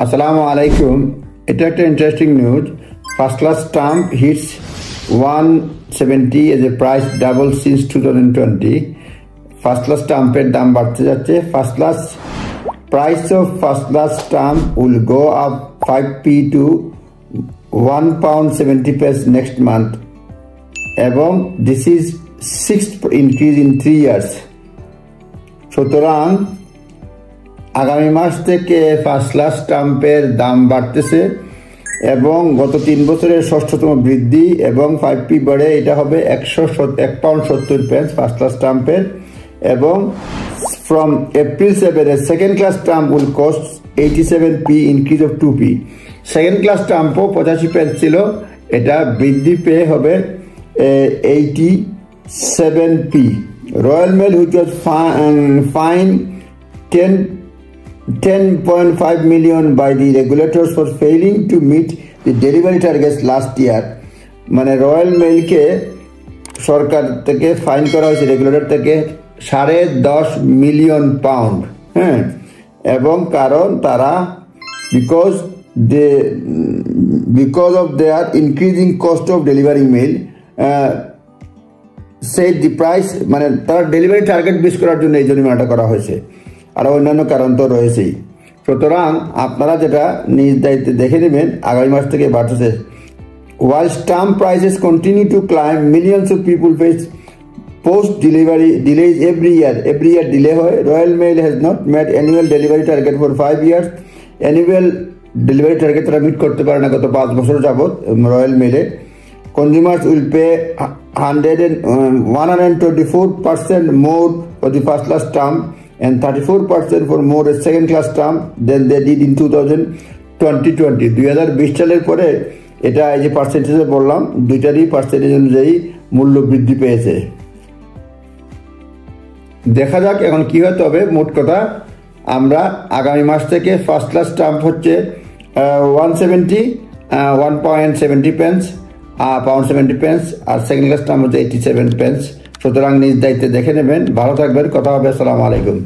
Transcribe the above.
Assalamu alaikum. It's an interesting news. First class stamp hits 170 as a price double since 2020. First class stamp দাম বাড়তে যাচ্ছে. First class price of first class stamp will go up 5p to £1.70 next month. এবং this is sixth increase in 3 years. সুতরাং আগামী মাস থেকে first class স্টাম্পের দাম বাড়তেছে এবং গত 3 বছরের ষষ্ঠতম বৃদ্ধি এবং 5p বাড়ে এটা হবে £1.70 ফার্স্ট ক্লাস স্টাম্পের এবং from April 7 a second class stamp will cost 87p increase of 2p. Second class স্টাম্পও 85 ছিল, এটা বৃদ্ধি পেয়ে হবে 87p. Royal Mail, which was fined 10.5 million by the regulators for failing to meet the delivery targets last year. মানে royal মেইলকে সরকার থেকে fine করা হয়েছে রেগুলেটর থেকে 10.5 মিলিয়ন পাউন্ড। হ্যাঁ, এবং কারণ তারা because of their increasing cost of delivering mail said the price, মানে তারা ডেলিভারি টার্গেট মিস করার জন্য এই জরিমানাটা করা হয়েছে, আর অন্যান্য কারণ তো রয়েছেই। সুতরাং আপনারা যেটা নিজ দায়িত্বে দেখে নেবেন আগামী মাস থেকে বাড়তেছে। While stamp prices continue to climb, millions of people face post delivery delays every year delay হয়। Royal Mail has not met annual delivery target for 5 years. Annual delivery target তারা মিট করতে পারে না গত 5 বছর যাবত রয়্যাল মেইলে। Consumers will pay 124% more for the first class stamp and 34% for more a second class stamp than they did in 2020. 2020 সালের পরে এটা এই যে পার্সেন্টেজে বললাম, দুইটারই পার্সেন্টেজ অনুযায়ী মূল্য বৃদ্ধি পেয়েছে। দেখা যাক এখন কি হয়। তবে মোট কথা আমরা আগামী মাস থেকে ফার্স্ট ক্লাস স্টাম্প হচ্ছে 1.70 pence pound 70 pence আর সেকেন্ড ক্লাস স্টাম্প হচ্ছে 87 pence। সুতরাং নিজ দায়িত্বে দেখে নেবেন। ভালো থাকবেন, কথা হবে। আসসালামু আলাইকুম।